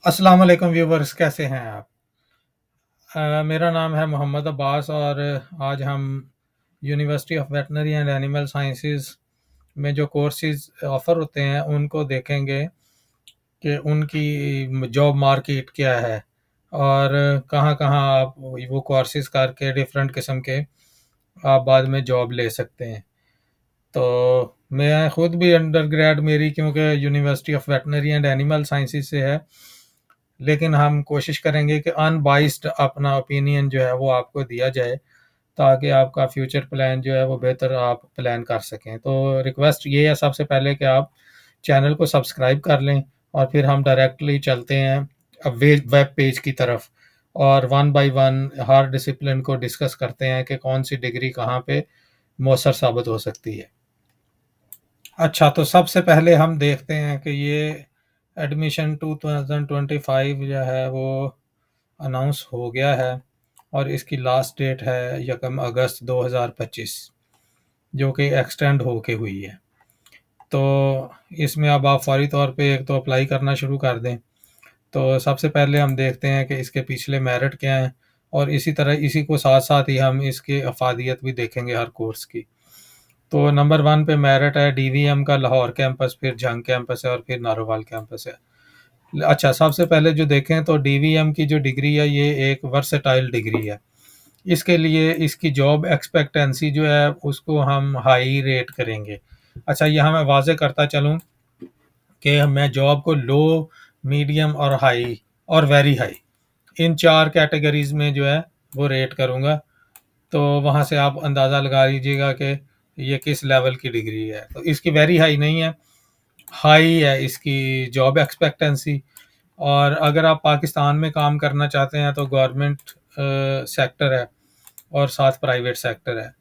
अस्सलाम वालेकुम व्यूवर्स, कैसे हैं आप? मेरा नाम है मोहम्मद अब्बास और आज हम university of veterinary and animal sciences में जो कोर्सेज ऑफ़र होते हैं उनको देखेंगे कि उनकी जॉब मार्केट क्या है और कहाँ-कहाँ आप वो कोर्सेज करके डिफरेंट किस्म के आप बाद में जॉब ले सकते हैं। तो मैं खुद भी अंडरग्रेड मेरी क्योंकि university of veterinary and animal sciences से है, लेकिन हम कोशिश करेंगे कि अनबाइस्ड अपना ओपिनियन जो है वो आपको दिया जाए ताकि आपका फ्यूचर प्लान जो है वो बेहतर आप प्लान कर सकें। तो रिक्वेस्ट ये है सबसे पहले कि आप चैनल को सब्सक्राइब कर लें और फिर हम डायरेक्टली चलते हैं अब वेब पेज की तरफ और one by one her discipline को डिस्कस करते हैं कि कौन सी डिग्री कहाँ पे मौसर साबित हो सकती है। अच्छा, तो सबसे पहले हम देखते हैं कि ये एडमिशन 2025 जो है वो अनाउंस हो गया है और इसकी लास्ट डेट है 1 अगस्त 2025 जो कि एक्सटेंड होके हुई है। तो इसमें अब आप फौरी तौर पे एक तो अप्लाई करना शुरू कर दें। तो सबसे पहले हम देखते हैं कि इसके पिछले मेरिट क्या हैं और इसी तरह इसी को साथ-साथ ही हम इसकी अफ़ादियत भी देखेंगे हर कोर्स की। तो नंबर 1 पे मेरिट है डीवीएम का लाहौर कैंपस, फिर जंग कैंपस है और फिर नारोवाल कैंपस है। अच्छा, सबसे पहले जो देखें तो डीवीएम की जो डिग्री है ये एक वर्सेटाइल डिग्री है। इसके लिए इसकी जॉब एक्सपेक्टेंसी जो है उसको हम हाई रेट करेंगे। अच्छा, यहाँ मैं वाज़ेह करता चलूँ कि मैं जॉब को लो, मीडियम और हाई और वेरी हाई इन 4 कैटेगरीज़ में जो है वो रेट करूँगा। तो वहाँ से आप अंदाज़ा लगा लीजिएगा कि ये किस लेवल की डिग्री है। तो इसकी वेरी हाई नहीं है, हाई है इसकी जॉब एक्सपेक्टेंसी। और अगर आप पाकिस्तान में काम करना चाहते हैं तो गवर्नमेंट सेक्टर है और साथ प्राइवेट सेक्टर है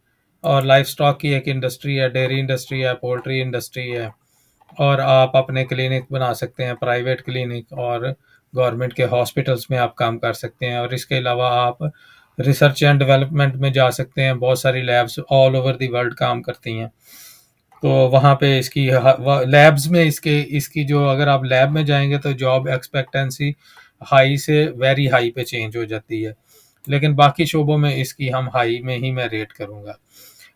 और लाइफ स्टॉक की एक इंडस्ट्री है, डेयरी इंडस्ट्री है, पोल्ट्री इंडस्ट्री है और आप अपने क्लिनिक बना सकते हैं, प्राइवेट क्लिनिक और गवर्नमेंट के हॉस्पिटल्स में आप काम कर सकते हैं और इसके अलावा आप रिसर्च एंड डेवलपमेंट में जा सकते हैं। बहुत सारी labs all over the world काम करती हैं। तो वहाँ पे इसकी लैब्स में इसकी जो अगर आप लैब में जाएंगे तो जॉब एक्सपेक्टेंसी हाई से वेरी हाई पे चेंज हो जाती है, लेकिन बाकी शोबों में इसकी हम हाई में ही मैं रेट करूँगा।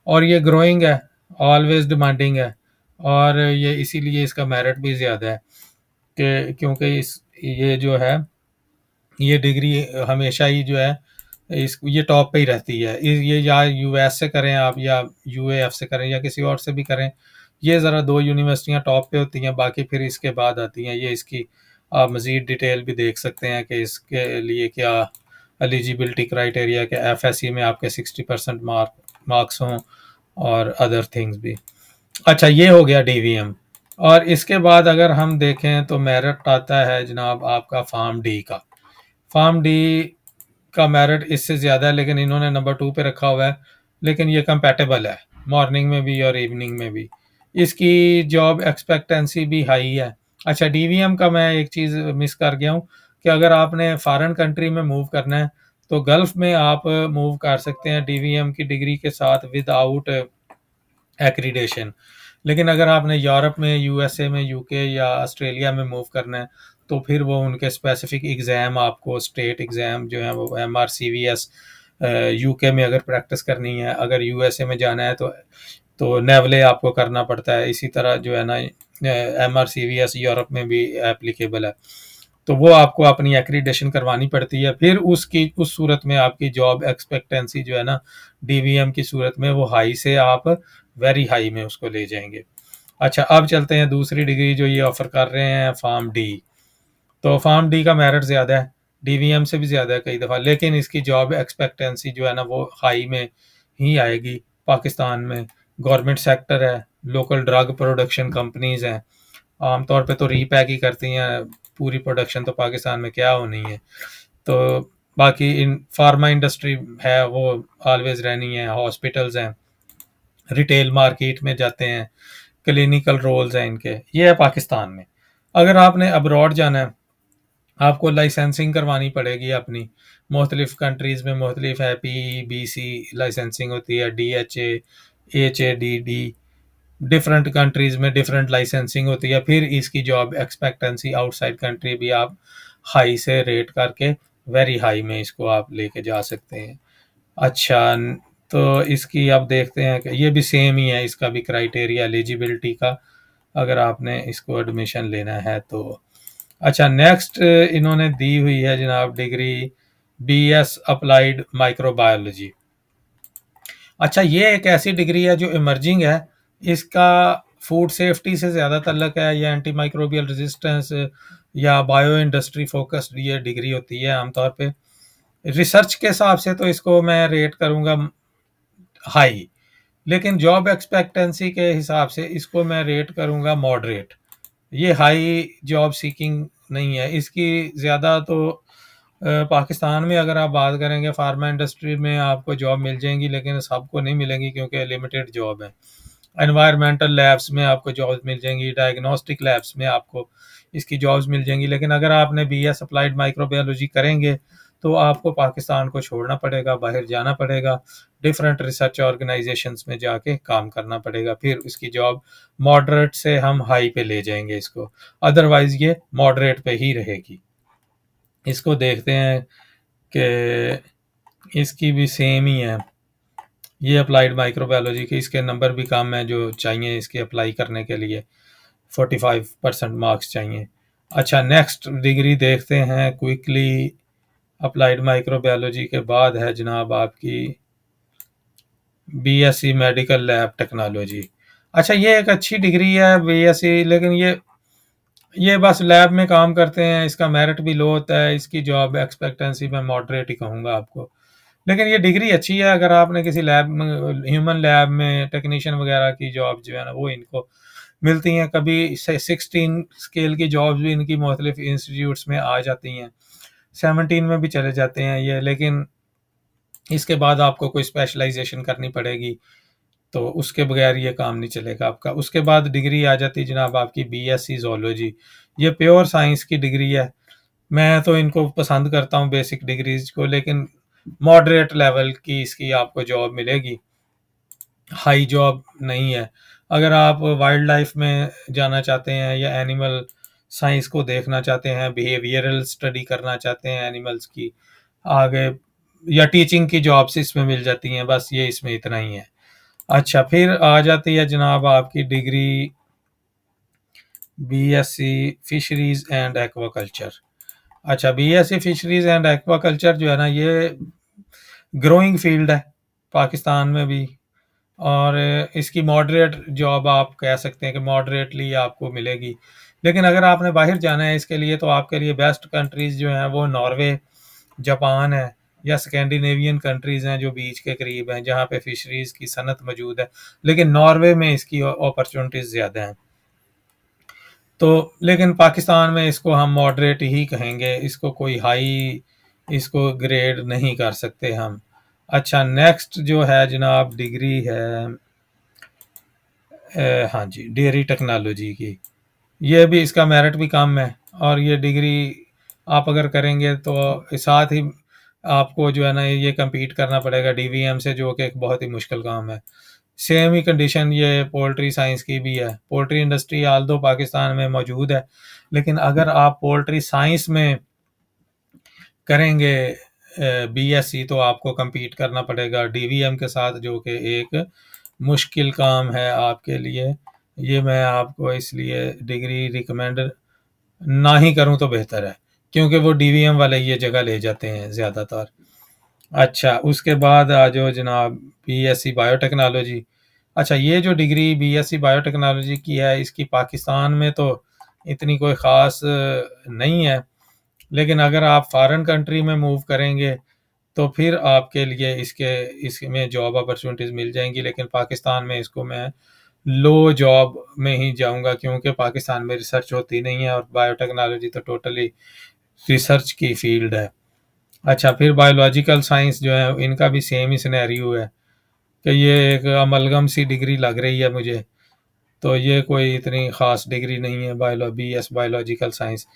और ये ग्रोइंग है, ऑलवेज डिमांडिंग है और ये इसीलिए इसका मेरिट भी ज़्यादा है कि क्योंकि इस ये जो है ये डिग्री हमेशा ही जो है इस ये टॉप पे ही रहती है। ये या यूएस से करें आप या यूएएफ से करें या किसी और से भी करें, ये ज़रा 2 यूनिवर्सिटियाँ टॉप पे होती हैं, बाकी फिर इसके बाद आती हैं। ये इसकी आप मज़ीद डिटेल भी देख सकते हैं कि इसके लिए क्या एलिजिबिलिटी क्राइटेरिया कि एफएससी में आपके 60% मार्क्स हों और अदर थिंग्स भी। अच्छा, ये हो गया डीवीएम। और इसके बाद अगर हम देखें तो मेरिट आता है जनाब आपका फार्म डी का। फार्म डी का मेरिट इससे ज़्यादा है, लेकिन इन्होंने नंबर 2 पे रखा हुआ है, लेकिन ये कंपैटिबल है मॉर्निंग में भी और इवनिंग में भी। इसकी जॉब एक्सपेक्टेंसी भी हाई है। अच्छा, डीवीएम का मैं एक चीज़ मिस कर गया हूँ कि अगर आपने फॉरेन कंट्री में मूव करना है तो गल्फ़ में आप मूव कर सकते हैं डीवीएम की डिग्री के साथ विदाउट एक्रीडेशन। लेकिन अगर आपने यूरोप में, यूएसए में, यूके या ऑस्ट्रेलिया में मूव करना है तो फिर वो उनके स्पेसिफिक एग्ज़ाम आपको स्टेट एग्ज़ाम जो है वो एमआरसीवीएस यूके में अगर प्रैक्टिस करनी है, अगर यूएसए में जाना है तो नेवले आपको करना पड़ता है। इसी तरह जो है ना एमआरसीवीएस यूरोप में भी एप्लीकेबल है। तो वो आपको अपनी एक्रीडेशन करवानी पड़ती है, फिर उस सूरत में आपकी जॉब एक्सपेक्टेंसी जो है ना डीवीएम की सूरत में वो हाई से आप वेरी हाई में उसको ले जाएंगे। अच्छा, अब चलते हैं दूसरी डिग्री जो ये ऑफर कर रहे हैं फार्म डी। तो फार्म डी का मेरिट ज़्यादा है, डीवीएम से भी ज़्यादा है कई दफ़ा, लेकिन इसकी जॉब एक्सपेक्टेंसी जो है ना वो हाई में ही आएगी। पाकिस्तान में गवर्नमेंट सेक्टर है, लोकल ड्रग प्रोडक्शन कंपनीज़ हैं, आमतौर पे तो रीपैक ही करती हैं, पूरी प्रोडक्शन तो पाकिस्तान में क्या होनी है। तो बाकी इन फार्मा इंडस्ट्री है वो ऑलवेज रहनी है, हॉस्पिटल्स हैं, रिटेल मार्केट में जाते हैं, क्लिनिकल रोल्स हैं इनके। ये है पाकिस्तान में। अगर आपने अब्रॉड जाना है आपको लाइसेंसिंग करवानी पड़ेगी अपनी। मुख्तलिफ कंट्रीज़ में मुख्तलिफ है, पी बी सी लाइसेंसिंग होती है, D H A D D, different countries में डिफरेंट लाइसेंसिंग होती है। फिर इसकी जॉब एक्सपेक्टेंसी आउटसाइड कंट्री भी आप हाई से रेट करके वेरी हाई में इसको आप लेके जा सकते हैं। अच्छा, तो इसकी अब देखते हैं कि ये भी सेम ही है, इसका भी क्राइटेरिया एलिजिबिलिटी का, अगर आपने इसको एडमिशन लेना है तो। अच्छा, नेक्स्ट इन्होंने दी हुई है जनाब डिग्री बीएस अप्लाइड माइक्रोबायोलॉजी। अच्छा, ये एक ऐसी डिग्री है जो इमर्जिंग है, इसका फूड सेफ्टी से ज़्यादा तल्लक है, या एंटी माइक्रोबियल रेजिस्टेंस या बायो इंडस्ट्री फोकस्ड ये डिग्री होती है आमतौर पे। रिसर्च के हिसाब से तो इसको मैं रेट करूँगा हाई, लेकिन जॉब एक्सपेक्टेंसी के हिसाब से इसको मैं रेट करूँगा मॉडरेट। ये हाई जॉब सीकिंग नहीं है इसकी ज़्यादा। तो पाकिस्तान में अगर आप बात करेंगे फार्मा इंडस्ट्री में आपको जॉब मिल जाएंगी, लेकिन सबको नहीं मिलेंगी क्योंकि लिमिटेड जॉब है। एनवायरमेंटल लैब्स में आपको जॉब्स मिल जाएंगी, डायग्नोस्टिक लैब्स में आपको इसकी जॉब्स मिल जाएंगी, लेकिन अगर आपने बीएस अप्लाइड माइक्रोबायोलॉजी करेंगे तो आपको पाकिस्तान को छोड़ना पड़ेगा, बाहर जाना पड़ेगा, डिफरेंट रिसर्च ऑर्गेनाइजेशंस में जाके काम करना पड़ेगा, फिर इसकी जॉब मॉडरेट से हम हाई पे ले जाएंगे इसको, अदरवाइज ये मॉडरेट पे ही रहेगी। इसको देखते हैं कि इसकी भी सेम ही है, ये अप्लाइड माइक्रोबायोलॉजी के इसके नंबर भी कम है जो चाहिए इसके अप्लाई करने के लिए, 45% मार्क्स चाहिए। अच्छा, नेक्स्ट डिग्री देखते हैं क्विकली। अप्लाइड माइक्रोबायोलॉजी के बाद है जनाब आपकी बीएससी मेडिकल लैब टेक्नोलॉजी। अच्छा, ये एक अच्छी डिग्री है बीएससी, लेकिन ये बस लैब में काम करते हैं, इसका मेरिट भी लो होता है, इसकी जॉब एक्सपेक्टेंसी मैं मॉडरेट ही कहूँगा आपको। लेकिन ये डिग्री अच्छी है, अगर आपने किसी लैब में, ह्यूमन लैब में टेक्नीशियन वगैरह की जॉब जो है ना वो इनको मिलती हैं। कभी 16 स्केल की जॉब्स भी इनकी मुख्तलिफ इंस्टीट्यूट्स में आ जाती हैं, 17 में भी चले जाते हैं ये, लेकिन इसके बाद आपको कोई स्पेशलाइजेशन करनी पड़ेगी, तो उसके बगैर ये काम नहीं चलेगा आपका। उसके बाद डिग्री आ जाती है जनाब आपकी बीएससी ज़ूलॉजी। ये प्योर साइंस की डिग्री है, मैं तो इनको पसंद करता हूँ बेसिक डिग्रीज को, लेकिन मॉडरेट लेवल की इसकी आपको जॉब मिलेगी, हाई जॉब नहीं है। अगर आप वाइल्ड लाइफ में जाना चाहते हैं या एनिमल साइंस को देखना चाहते हैं, बिहेवियरल स्टडी करना चाहते हैं एनिमल्स की आगे, या टीचिंग की जॉब्स इसमें मिल जाती हैं, बस ये इसमें इतना ही है। अच्छा, फिर आ जाती है जनाब आपकी degree BSc fisheries and aquaculture. अच्छा, बीएससी फिशरीज एंड एक्वाकल्चर जो है ना ये ग्रोइंग फील्ड है पाकिस्तान में भी, और इसकी मॉडरेट जॉब आप कह सकते हैं कि मॉडरेटली आपको मिलेगी। लेकिन अगर आपने बाहर जाना है इसके लिए तो आपके लिए बेस्ट कंट्रीज़ जो हैं वो नॉर्वे, जापान है, या स्कैंडिनेवियन कंट्रीज़ हैं जो बीच के करीब हैं जहाँ पे फिशरीज़ की सनत मौजूद है, लेकिन नॉर्वे में इसकी अपॉर्चुनिटीज़ ज़्यादा हैं। तो लेकिन पाकिस्तान में इसको हम मॉडरेट ही कहेंगे, इसको कोई हाई इसको ग्रेड नहीं कर सकते हम। अच्छा, नेक्स्ट जो है जनाब डिग्री है हाँ जी डेयरी टेक्नोलॉजी की। ये भी इसका मेरिट भी कम है, और ये डिग्री आप अगर करेंगे तो साथ ही आपको जो है ना ये कम्पीट करना पड़ेगा डीवीएम से, जो कि एक बहुत ही मुश्किल काम है। सेम ही कंडीशन ये पोल्ट्री साइंस की भी है। पोल्ट्री इंडस्ट्री आल दो पाकिस्तान में मौजूद है, लेकिन अगर आप पोल्ट्री साइंस में करेंगे बीएससी तो आपको compete करना पड़ेगा डीवीएम के साथ, जो कि एक मुश्किल काम है आपके लिए। ये मैं आपको इसलिए डिग्री रिकमेंड ना ही करूं तो बेहतर है, क्योंकि वो डीवीएम वाले ये जगह ले जाते हैं ज़्यादातर। अच्छा, उसके बाद आ जाओ जनाब बीएससी बायोटेक्नोलॉजी। अच्छा, ये जो डिग्री बीएससी बायोटेक्नोलॉजी की है इसकी पाकिस्तान में तो इतनी कोई ख़ास नहीं है, लेकिन अगर आप फॉरेन कंट्री में मूव करेंगे तो फिर आपके लिए इसमें जॉब अपॉर्चुनिटीज़ मिल जाएंगी। लेकिन पाकिस्तान में इसको मैं लो जॉब में ही जाऊंगा, क्योंकि पाकिस्तान में रिसर्च होती नहीं है, और बायोटेक्नोलॉजी तो टोटली रिसर्च की फील्ड है। अच्छा, फिर बायोलॉजिकल साइंस जो है इनका भी सेम ही सिनेरियो है कि ये एक अमलगम सी डिग्री लग रही है मुझे, तो ये कोई इतनी ख़ास डिग्री नहीं है बीएस बायोलॉजिकल साइंस।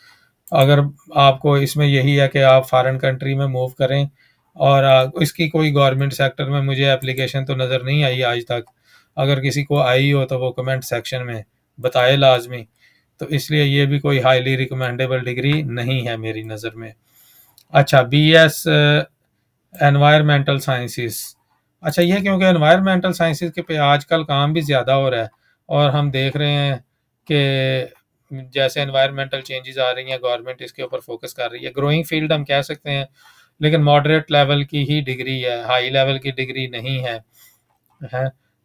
अगर आपको इसमें यही है कि आप फॉरेन कंट्री में मूव करें, और इसकी कोई गवर्नमेंट सेक्टर में मुझे एप्लीकेशन तो नज़र नहीं आई आज तक, अगर किसी को आई हो तो वो कमेंट सेक्शन में बताए लाजमी। तो इसलिए ये भी कोई हाईली रिकमेंडेबल डिग्री नहीं है मेरी नज़र में। अच्छा, BS एनवायरमेंटल साइंसेस। अच्छा, ये क्योंकि एनवायरमेंटल साइंसेस के पे आजकल काम भी ज़्यादा हो रहा है और हम देख रहे हैं कि जैसे एनवायरमेंटल चेंजेस आ रही हैं, गवर्नमेंट इसके ऊपर फोकस कर रही है। ग्रोइंग फील्ड हम कह सकते हैं, लेकिन मॉडरेट लेवल की ही डिग्री है, हाई लेवल की डिग्री नहीं है।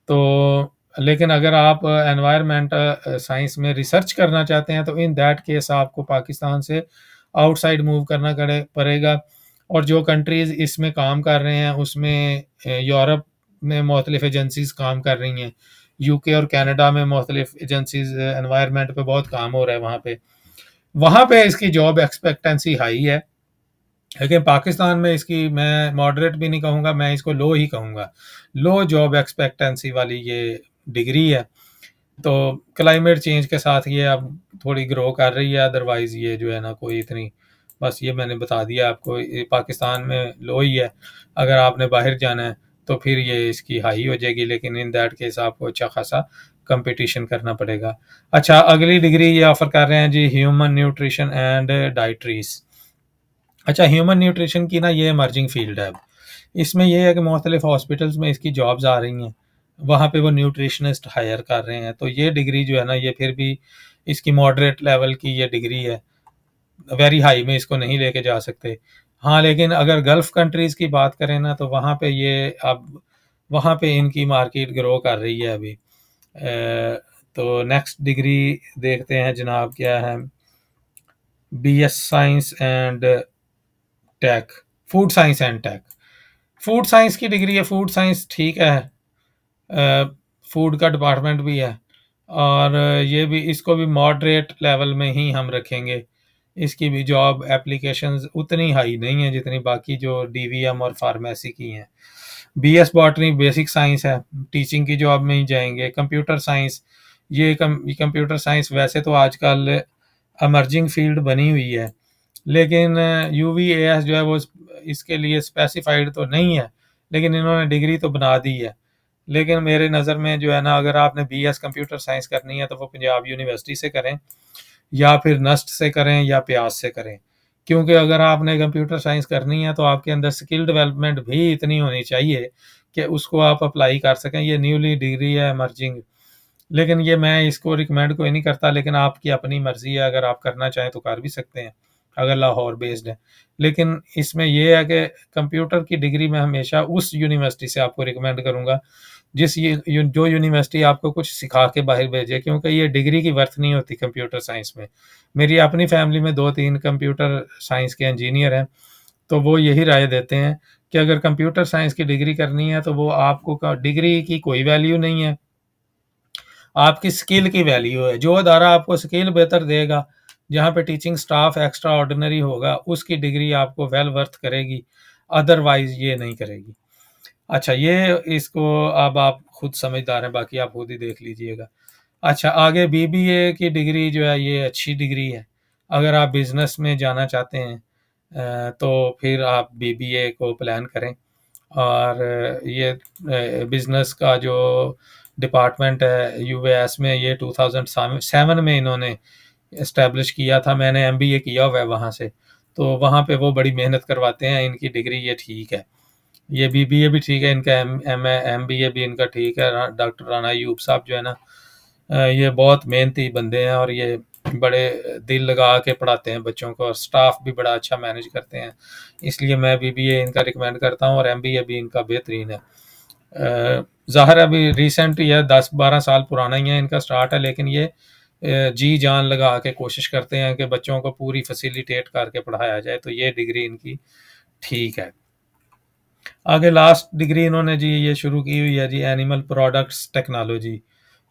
तो लेकिन अगर आप एनवायरमेंटल साइंस में रिसर्च करना चाहते हैं तो इन दैट केस आपको पाकिस्तान से आउटसाइड मूव करना पड़ेगा। और जो कंट्रीज़ इसमें काम कर रहे हैं उसमें यूरोप में मुख्तलिफ एजेंसीज काम कर रही हैं, UK और कनाडा में मुख्तलिफ एजेंसीज एनवायरनमेंट पे बहुत काम हो रहा है वहाँ पे इसकी जॉब एक्सपेक्टेंसी हाई है। लेकिन पाकिस्तान में इसकी मैं मॉडरेट भी नहीं कहूँगा, मैं इसको लो ही कहूँगा। लो जॉब एक्सपेक्टेंसी वाली ये डिग्री है। तो क्लाइमेट चेंज के साथ ये अब थोड़ी ग्रो कर रही है, अदरवाइज़ ये जो है ना कोई इतनी, बस ये मैंने बता दिया आपको, ये पाकिस्तान में लो ही है। अगर आपने बाहर जाना है तो फिर ये इसकी हाई हो जाएगी, लेकिन इन दैट केस आपको अच्छा खासा कंपटीशन करना पड़ेगा। अच्छा, अगली डिग्री ये ऑफर कर रहे हैं जी, ह्यूमन न्यूट्रिशन एंड डाइट्रीज। अच्छा, ह्यूमन न्यूट्रिशन की ना ये इमर्जिंग फील्ड है अब। इसमें ये है कि मुख्तलिफ हॉस्पिटल्स में इसकी जॉब्स आ रही हैं, वहाँ पे वो न्यूट्रिशनिस्ट हायर कर रहे हैं। तो ये डिग्री जो है ना, ये फिर भी इसकी मॉडरेट लेवल की ये डिग्री है, वेरी हाई में इसको नहीं लेके जा सकते। हाँ, लेकिन अगर गल्फ़ कंट्रीज़ की बात करें ना, तो वहाँ पे ये अब वहाँ पे इनकी मार्केट ग्रो कर रही है अभी। तो नेक्स्ट डिग्री देखते हैं जनाब, क्या है, BS science and tech, food science and tech. Food science की डिग्री है, फूड साइंस ठीक है, फूड का डिपार्टमेंट भी है और ये भी, इसको भी मॉडरेट लेवल में ही हम रखेंगे। इसकी भी जॉब एप्लीकेशंस उतनी हाई नहीं है जितनी बाकी जो DVM और फार्मेसी की हैं। BS बॉटनी बेसिक साइंस है, टीचिंग की जॉब में ही जाएंगे। कंप्यूटर साइंस, ये कंप्यूटर साइंस वैसे तो आजकल एमर्जिंग फील्ड बनी हुई है, लेकिन UVAS जो है वो इसके लिए स्पेसिफाइड तो नहीं है, लेकिन इन्होंने डिग्री तो बना दी है। लेकिन मेरे नज़र में जो है ना, अगर आपने BS कंप्यूटर साइंस करनी है तो वो पंजाब यूनिवर्सिटी से करें, या फिर नस्ट से करें, या प्यास से करें। क्योंकि अगर आपने कंप्यूटर साइंस करनी है तो आपके अंदर स्किल डेवलपमेंट भी इतनी होनी चाहिए कि उसको आप अप्लाई कर सकें। ये न्यूली डिग्री है, इमर्जिंग, लेकिन ये मैं इसको रिकमेंड कोई नहीं करता, लेकिन आपकी अपनी मर्जी है, अगर आप करना चाहें तो कर भी सकते हैं अगर लाहौर बेस्ड है। लेकिन इसमें यह है कि कंप्यूटर की डिग्री मैं हमेशा उस यूनिवर्सिटी से आपको रिकमेंड करूंगा जो यूनिवर्सिटी आपको कुछ सिखा के बाहर भेजे, क्योंकि ये डिग्री की वर्थ नहीं होती कंप्यूटर साइंस में। मेरी अपनी फैमिली में 2-3 कंप्यूटर साइंस के इंजीनियर हैं, तो वो यही राय देते हैं कि अगर कंप्यूटर साइंस की डिग्री करनी है तो वो आपको डिग्री की कोई वैल्यू नहीं है, आपकी स्किल की वैल्यू है। जो अदारा आपको स्किल बेहतर देगा, जहाँ पे टीचिंग स्टाफ एक्स्ट्रा ऑर्डिनरी होगा, उसकी डिग्री आपको वेल वर्थ करेगी, अदरवाइज ये नहीं करेगी। अच्छा, ये इसको अब आप खुद समझदार हैं, बाकी आप खुद ही देख लीजिएगा। अच्छा, आगे BBA की डिग्री जो है ये अच्छी डिग्री है। अगर आप बिजनेस में जाना चाहते हैं तो फिर आप BBA को प्लान करें। और ये बिजनेस का जो डिपार्टमेंट है UAS में, ये 2007 में इन्होंने इस्टेब्लिश किया था। मैंने MBA किया हुआ है वहाँ से, तो वहाँ पे वो बड़ी मेहनत करवाते हैं। इनकी डिग्री ये ठीक है, ये BBA भी ठीक है इनका, MBA भी इनका ठीक है। डॉक्टर राना अयूब साहब जो है ना, ये बहुत मेहनती बंदे हैं और ये बड़े दिल लगा के पढ़ाते हैं बच्चों को, और स्टाफ भी बड़ा अच्छा मैनेज करते हैं। इसलिए मैं BBA इनका रिकमेंड करता हूँ, और MBA भी इनका बेहतरीन है। ज़ाहिर है अभी रिसेंट या 10-12 साल पुराना ही है इनका स्टार्ट है, लेकिन ये जी जान लगा के कोशिश करते हैं कि बच्चों को पूरी फैसिलिटेट करके पढ़ाया जाए, तो ये डिग्री इनकी ठीक है। आगे लास्ट डिग्री इन्होंने जी ये शुरू की हुई है जी, एनिमल प्रोडक्ट्स टेक्नोलॉजी।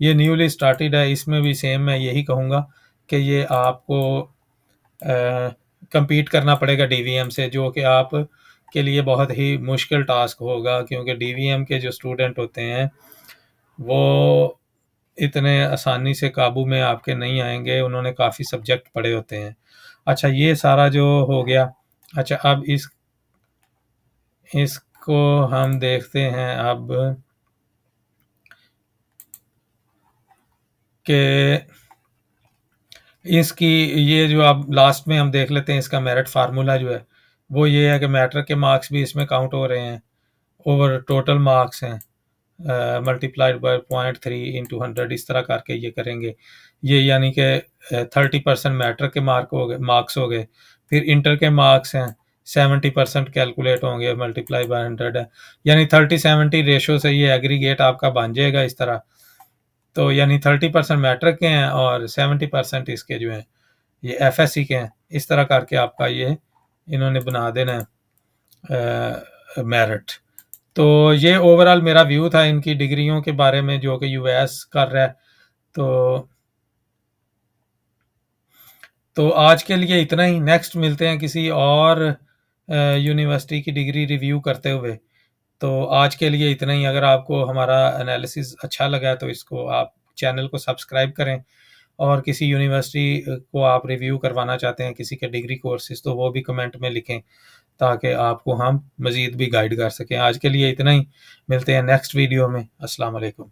ये न्यूली स्टार्टेड है, इसमें भी सेम मैं यही कहूँगा कि ये आपको compete करना पड़ेगा DVM से, जो कि आप के लिए बहुत ही मुश्किल टास्क होगा, क्योंकि DVM के जो स्टूडेंट होते हैं वो इतने आसानी से काबू में आपके नहीं आएंगे, उन्होंने काफ़ी सब्जेक्ट पढ़े होते हैं। अच्छा, ये सारा जो हो गया। अच्छा, अब इसको हम देखते हैं अब कि इसकी ये जो आप लास्ट में हम देख लेते हैं, इसका मेरिट फार्मूला जो है वो ये है कि मैट्रिक के मार्क्स भी इसमें काउंट हो रहे हैं, ओवर टोटल मार्क्स हैं, मल्टीप्लाइड बाय 0.3 × 100, इस तरह करके ये करेंगे। ये यानी कि 30% मैट्रिक के मार्क्स हो गए। फिर इंटर के मार्क्स हैं 70% कैलकुलेट होंगे, मल्टीप्लाई बाय 100 है, यानी 30-70 रेशो से ये एग्रीगेट आपका बन जाएगा इस तरह। तो यानी 30% मैट्रिक के हैं और 70% इसके जो हैं ये एफएससी के हैं। इस तरह करके आपका ये इन्होंने बना देना है मेरिट। तो ये ओवरऑल मेरा व्यू था इनकी डिग्रियों के बारे में जो कि यूएस कर रहा है। तो आज के लिए इतना ही। नेक्स्ट मिलते हैं किसी और यूनिवर्सिटी की डिग्री रिव्यू करते हुए। तो आज के लिए इतना ही। अगर आपको हमारा एनालिसिस अच्छा लगा तो इसको आप चैनल को सब्सक्राइब करें, और किसी यूनिवर्सिटी को आप रिव्यू करवाना चाहते हैं किसी के डिग्री कोर्सेज, तो वो भी कमेंट में लिखें ताकि आपको हम मज़ीद भी गाइड कर सकें। आज के लिए इतना ही। मिलते हैं नेक्स्ट वीडियो में। अस्सलाम वालेकुम।